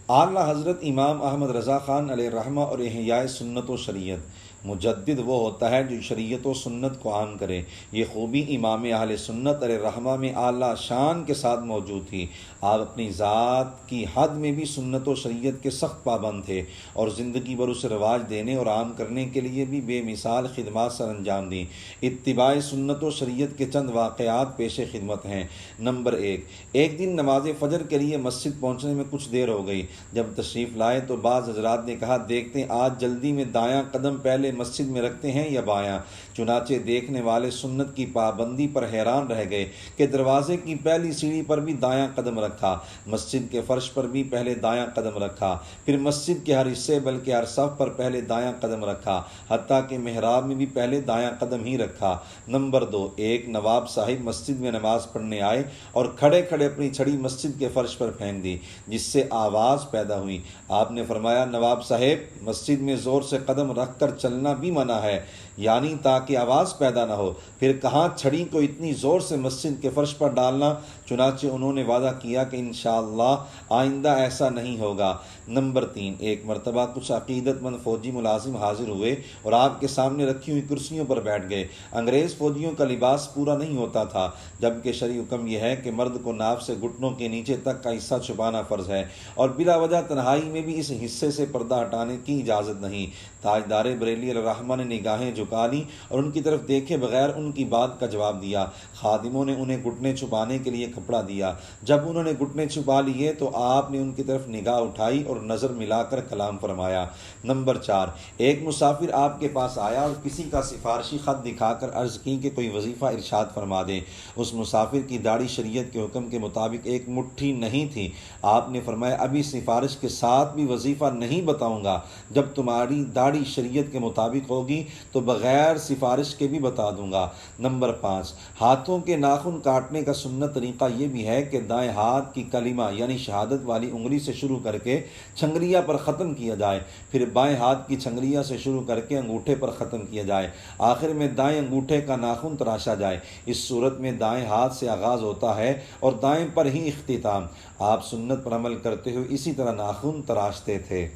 اعلیٰ حضرت امام احمد رضا خان علیہ رحمہ اور احیاء سنت و شریعت۔ مجدد وہ ہوتا ہے جو شریعت و سنت کو عام کرے۔ یہ خوبی امام اہل سنت علیہ رحمہ میں اعلیٰ شان کے ساتھ موجود تھی۔ آپ اپنی ذات کی حد میں بھی سنت و شریعت کے سخت پابند تھے اور زندگی بھر اسے رواج دینے اور عام کرنے کے لیے بھی بے مثال خدمات سر انجام دیں۔ اتباع سنت و شریعت کے چند واقعات پیش خدمت ہیں۔ نمبر 1، ایک دن نماز فجر کے لیے مسجد پہنچنے میں کچھ دیر ہو گئی۔ جب تشریف لائے تو بعض حضرات نے کہا، دیکھتے ہیں آج جلدی میں دایاں قدم پہلے مسجد میں رکھتے ہیں یا بایاں؟ چنانچہ دیکھنے والے سنت کی پابندی پر حیران رہ گئے کہ دروازے کی پہلی سیڑھی پر بھی دایاں قدم رکھا، مسجد کے فرش پر بھی پہلے دایاں قدم رکھا، پھر مسجد کے ہر حصے بلکہ ہر صف پر پہلے دایاں قدم رکھا، حتیٰ کہ محراب میں بھی پہلے دایاں قدم ہی رکھا۔ نمبر 2، ایک نواب صاحب مسجد میں نماز پڑھنے آئے اور کھڑے کھڑے اپنی چھڑی مسجد کے فرش پر پھینک دی، جس سے آواز پیدا ہوئی۔ آپ نے فرمایا، نواب صاحب، مسجد میں زور سے قدم رکھ کر چلنا بھی منع ہے، یعنی تاکہ آواز پیدا نہ ہو، پھر کہاں چھڑی کو اتنی زور سے مسجد کے فرش پر ڈالنا؟ چنانچہ انہوں نے وعدہ کیا کہ انشاءاللہ آئندہ ایسا نہیں ہوگا۔ نمبر 3، ایک مرتبہ کچھ عقیدت مند فوجی ملازم حاضر ہوئے اور آپ کے سامنے رکھی ہوئی کرسیوں پر بیٹھ گئے۔ انگریز فوجیوں کا لباس پورا نہیں ہوتا تھا، جبکہ شرعی حکم یہ ہے کہ مرد کو ناف سے گھٹنوں کے نیچے تک کا حصہ چھپانا فرض ہے، اور بلا وجہ تنہائی میں بھی اس حصے سے پردہ ہٹانے کی اجازت نہیں۔ تاجدار بریلی علیہ الرحمہ نے نگاہیں جھکا لیں اور ان کی طرف دیکھے بغیر ان کی بات کا جواب دیا۔ خادموں نے انہیں گھٹنے چھپانے کے لیے کپڑا دیا۔ جب انہوں نے گھٹنے چھپا لیے تو آپ نے ان کی طرف نگاہ اٹھائی اور نظر ملا کر کلام فرمایا۔ نمبر 4، ایک مسافر آپ کے پاس آیا اور کسی کا سفارشی خط دکھا کر عرض کی کہ کوئی وظیفہ ارشاد فرما دیں۔ اس مسافر کی داڑھی شریعت کے حکم کے مطابق ایک مٹھی نہیں تھی۔ آپ نے فرمایا، ابھی سفارش کے ساتھ بھی وظیفہ نہیں بتاؤں گا، جب تمہاری داڑھی شریعت کے مطابق ہوگی تو بغیر سفارش کے بھی بتا دوں گا۔ نمبر 5، ہاتھوں کے ناخن کاٹنے کا سنت طریقہ یہ بھی ہے کہ دائیں ہاتھ کی کلمہ یعنی شہادت والی انگلی سے شروع کر کے چھنگریہ پر ختم کیا جائے، پھر بائیں ہاتھ کی چھنگریہ سے شروع کر کے انگوٹھے پر ختم کیا جائے، آخر میں دائیں انگوٹھے کا ناخن تراشا جائے۔ اس صورت میں دائیں ہاتھ سے آغاز ہوتا ہے اور دائیں پر ہی اختتام۔ آپ سنت پر عمل کرتے ہوئے اسی طرح ناخن تراشتے تھے۔